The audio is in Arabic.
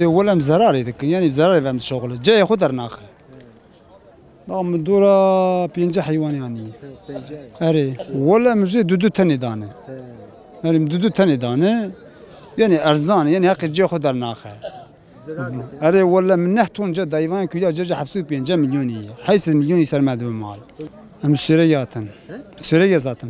ولا مزراري ذاك يعني مزراري فهمت الشغل جاي خضر ناخذ رغم الدورة بينجح حيوان يعني اري ولا مجي دودو تاني دانه اري دودو تاني دانه يعني ارزان يعني هاك جاي خضر ناخذ اري ولا من نحتون جد ايوان كيا جاي حفسو بينجا مليوني حيث المليوني سر مال ام سوريات سوريا ذاتن